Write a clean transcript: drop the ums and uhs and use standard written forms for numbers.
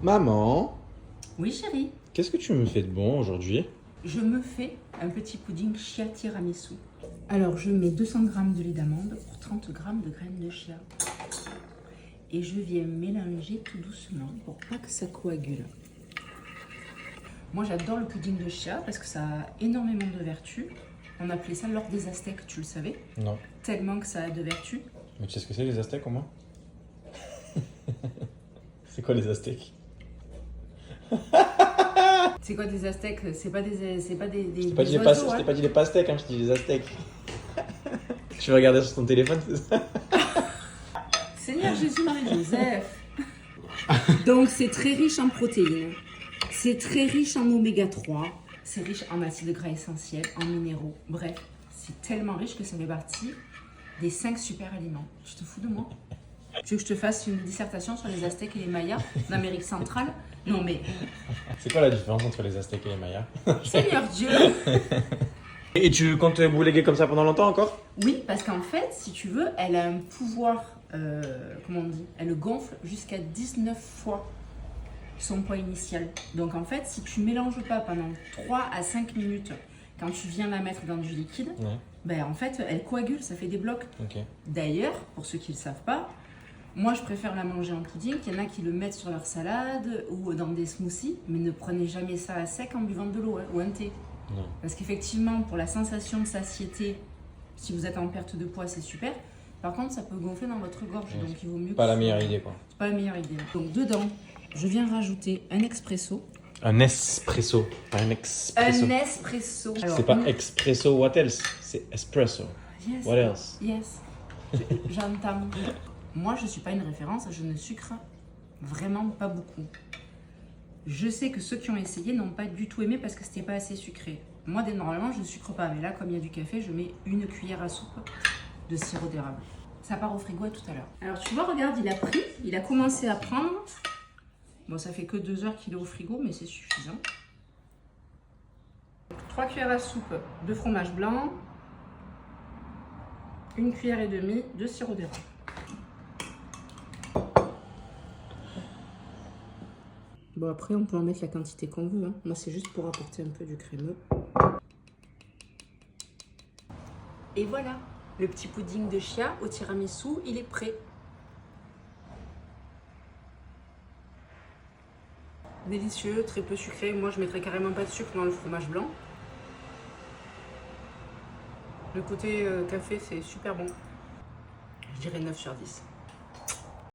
Maman, Oui chérie, qu'est-ce que tu me fais de bon aujourd'hui? je me fais un petit pudding chia tiramisu. Alors je mets 200 g de lait d'amande pour 30 g de graines de chia. Et je viens mélanger tout doucement pour pas que ça coagule. Moi j'adore le pudding de chia parce que ça a énormément de vertus. On appelait ça l'or des Aztèques, tu le savais? Non. Tellement que ça a de vertus. Mais tu sais ce que c'est les Aztèques au moins? C'est quoi les Aztèques? C'est quoi des Aztèques? C'est pas des Je t'ai pas dit les pastèques, hein, je t'ai dit les Aztèques. Tu veux regarder sur ton téléphone, c'est ça? Seigneur Jésus, Marie, Joseph. Donc c'est très riche en protéines, c'est très riche en oméga 3, c'est riche en acides gras essentiels, en minéraux. Bref, c'est tellement riche que ça fait partie des 5 super aliments. Tu te fous de moi? Tu veux que je te fasse une dissertation sur les Aztèques et les Mayas d'Amérique centrale? Non mais, C'est quoi la différence entre les Aztèques et les Mayas? Seigneur Dieu. Et tu comptes bouléguer comme ça pendant longtemps encore? Oui, parce qu'en fait, si tu veux, elle a un pouvoir, comment on dit, elle gonfle jusqu'à 19 fois son poids initial. Donc en fait, si tu mélanges pas pendant 3 à 5 minutes, quand tu viens la mettre dans du liquide, Ouais. ben en fait, elle coagule, ça fait des blocs. Ok. D'ailleurs, pour ceux qui ne le savent pas, moi je préfère la manger en pudding. Il y en a qui le mettent sur leur salade ou dans des smoothies, mais ne prenez jamais ça à sec en buvant de l'eau, hein, ou un thé. Non. Parce qu'effectivement, pour la sensation de satiété, si vous êtes en perte de poids, c'est super. Par contre, ça peut gonfler dans votre gorge, Ouais, donc il vaut mieux Pas que la ce- meilleure idée quoi. C'est pas la meilleure idée. Donc dedans, je viens rajouter un espresso. Un espresso, pas un expresso. Un espresso. Alors, C'est pas une- expresso what else, c'est espresso. Yes. What else? Yes. J'entends. Moi, je suis pas une référence, je ne sucre vraiment pas beaucoup. Je sais que ceux qui ont essayé n'ont pas du tout aimé parce que c'était pas assez sucré. Moi, normalement, je ne sucre pas, mais là, comme il y a du café, je mets une cuillère à soupe de sirop d'érable. Ça part au frigo à tout à l'heure. Alors, tu vois, regarde, il a pris, il a commencé à prendre. Bon, ça fait que 2 heures qu'il est au frigo, mais c'est suffisant. 3 cuillères à soupe de fromage blanc, 1 cuillère et demie de sirop d'érable. Bon, après, on peut en mettre la quantité qu'on veut, hein. Moi, c'est juste pour apporter un peu du crémeux. Et voilà, le petit pudding de chia au tiramisu, il est prêt. Délicieux, très peu sucré. Moi, je mettrais carrément pas de sucre dans le fromage blanc. Le côté café, c'est super bon. Je dirais 9 sur 10.